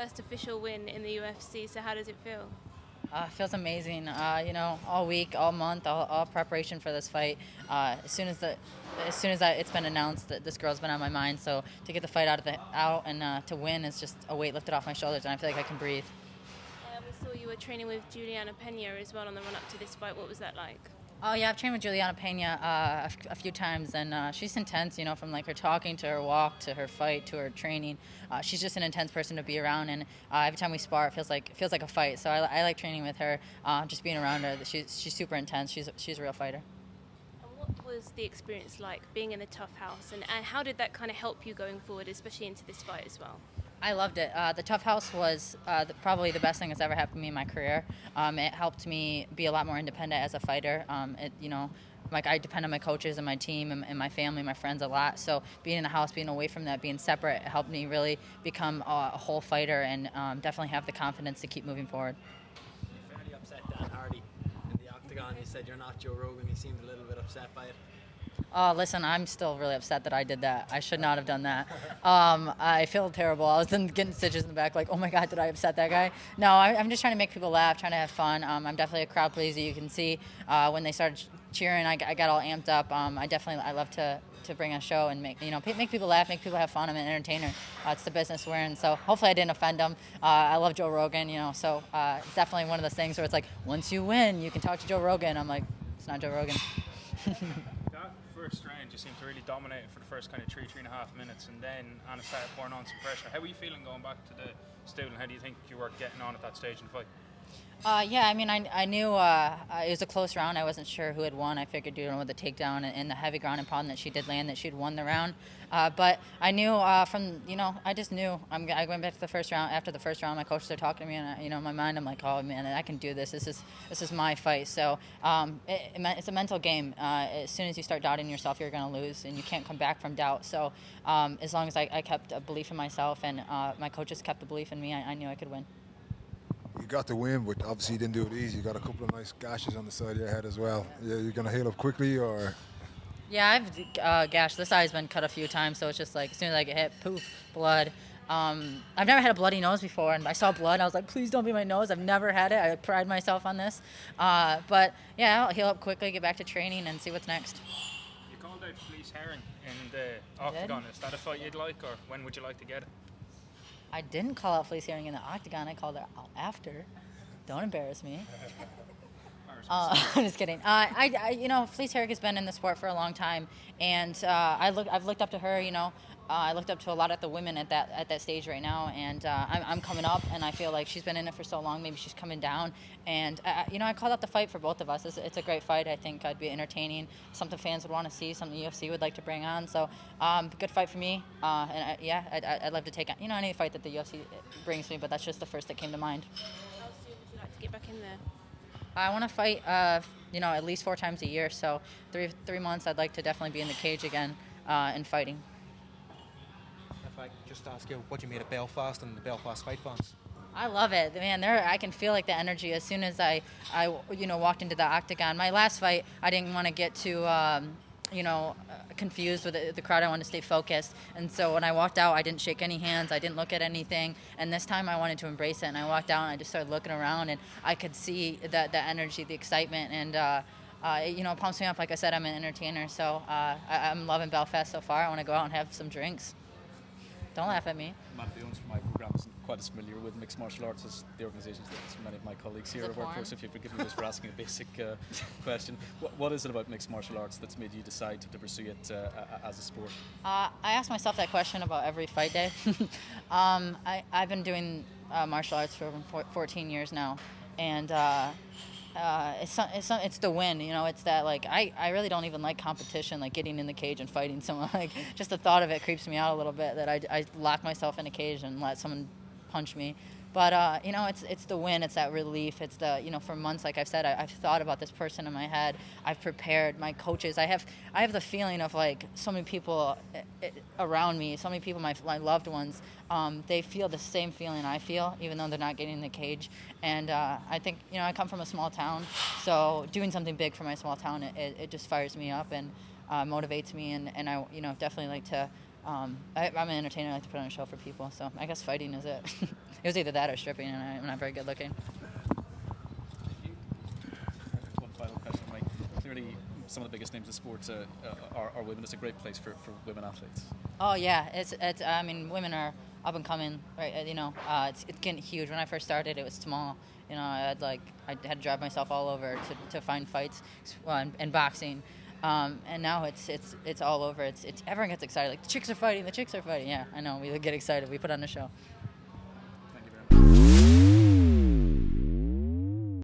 first official win in the UFC, so how does it feel? It feels amazing. All week, all month, all preparation for this fight. As soon as it's been announced that this girl's been on my mind, so to get the fight out and to win is just a weight lifted off my shoulders, and I feel like I can breathe. We saw you were training with Juliana Pena as well on the run up to this fight. What was that like? Oh yeah, I've trained with Juliana Pena a few times, and she's intense. From like her talking to her walk to her fight to her training. She's just an intense person to be around, and every time we spar, it feels like a fight. So I like training with her. Just being around her, she's super intense. She's a real fighter. And what was the experience like being in the tough house, and how did that kind of help you going forward, especially into this fight as well? I loved it. The Tough House was probably the best thing that's ever happened to me in my career. It helped me be a lot more independent as a fighter. Like I depend on my coaches and my team and my family, my friends a lot. So being in the house, being away from that, being separate, helped me really become a whole fighter and definitely have the confidence to keep moving forward. You fairly upset Dan Hardy in the octagon. You said you're not Joe Rogan. He seemed a little bit upset by it. Oh, listen, I'm still really upset that I did that. I should not have done that. I feel terrible. I was then getting stitches in the back like, oh my God, did I upset that guy? No, I'm just trying to make people laugh, trying to have fun. I'm definitely a crowd pleaser. You can see when they started cheering, I got all amped up. I love to bring a show and make people laugh, make people have fun. I'm an entertainer. It's the business we're in. So hopefully I didn't offend them. I love Joe Rogan, so it's definitely one of those things where it's like, once you win, you can talk to Joe Rogan. I'm like, it's not Joe Rogan. That first round, you seemed to really dominate it for the first kind of 3.5 minutes, and then Anna started pouring on some pressure. How were you feeling going back to the stool, and how do you think you were getting on at that stage in the fight? I knew it was a close round. I wasn't sure who had won. I figured, with the takedown and the heavy ground and pound that she did land, that she'd won the round. But I knew I just knew. I went back to the first round. After the first round, my coaches are talking to me, and in my mind, I'm like, oh man, I can do this. This is my fight. So it's a mental game. As soon as you start doubting yourself, you're going to lose, and you can't come back from doubt. So as long as I kept a belief in myself, and my coaches kept the belief in me, I knew I could win. You got the win, but obviously you didn't do it easy. You got a couple of nice gashes on the side of your head as well. Yeah, you're going to heal up quickly, or? Yeah, I've gashed. This eye's been cut a few times, so it's just like as soon as I get hit, poof, blood. I've never had a bloody nose before, and I saw blood, and I was like, please don't be my nose. I've never had it. I pride myself on this. But yeah, I'll heal up quickly, get back to training, and see what's next. You called out Felice Herring in the octagon. Is that a fight you'd like, or when would you like to get it? I didn't call out Felice Herring in the octagon. I called her out after. Don't embarrass me. I'm just kidding. Felice Herring has been in the sport for a long time, and I've looked up to her. I looked up to a lot of the women at that stage right now, and I'm coming up, and I feel like she's been in it for so long. Maybe she's coming down, and I called out the fight for both of us. It's a great fight. I think it'd be entertaining, something fans would want to see, something the UFC would like to bring on. So, good fight for me. I'd love to take on any fight that the UFC brings me, but that's just the first that came to mind. How soon would you like to get back in there? I want to fight, at least 4 times a year. So 3 months, I'd like to definitely be in the cage again and fighting. If I could just ask you what you made of Belfast and the Belfast fight fans. I love it, man. I can feel like the energy as soon as I walked into the octagon. My last fight, I didn't want to get too confused with the crowd. I wanted to stay focused, and so when I walked out, I didn't shake any hands. I didn't look at anything. And this time, I wanted to embrace it. And I walked out, and I just started looking around, and I could see the energy, the excitement, and it pumps me up. Like I said, I'm an entertainer, so I'm loving Belfast so far. I want to go out and have some drinks. Don't laugh at me. Matt Jones from my program isn't quite as familiar with mixed martial arts as the organisations that many of my colleagues here work for, so if you forgive me just for asking a basic question. What is it about mixed martial arts that's made you decide to pursue it as a sport? I ask myself that question about every fight day. I've been doing martial arts for over 14 years now, and it's the win, it's that, like, I really don't even like competition, like getting in the cage and fighting someone. Like, just the thought of it creeps me out a little bit, that I lock myself in a cage and let someone punch me. But it's the win, it's that relief, it's the, for months, like I've said, I've thought about this person in my head. I've prepared my coaches. I have the feeling of, like, so many people around me, so many people, my loved ones, they feel the same feeling I feel, even though they're not getting in the cage. And I think, I come from a small town, so doing something big for my small town, it just fires me up and motivates me, and I definitely like to I'm an entertainer. I like to put on a show for people. So I guess fighting is it. It was either that or stripping, and I'm not very good looking. One final question, Mike. Clearly, some of the biggest names in sports are women. It's a great place for women athletes. Oh yeah, it's. I mean, women are up and coming, right? You know, it's getting huge. When I first started, it was small. You know, I had to drive myself all over to find fights, and boxing. And now it's all over. It's everyone gets excited. Like the chicks are fighting. Yeah, I know. We get excited. We put on a show.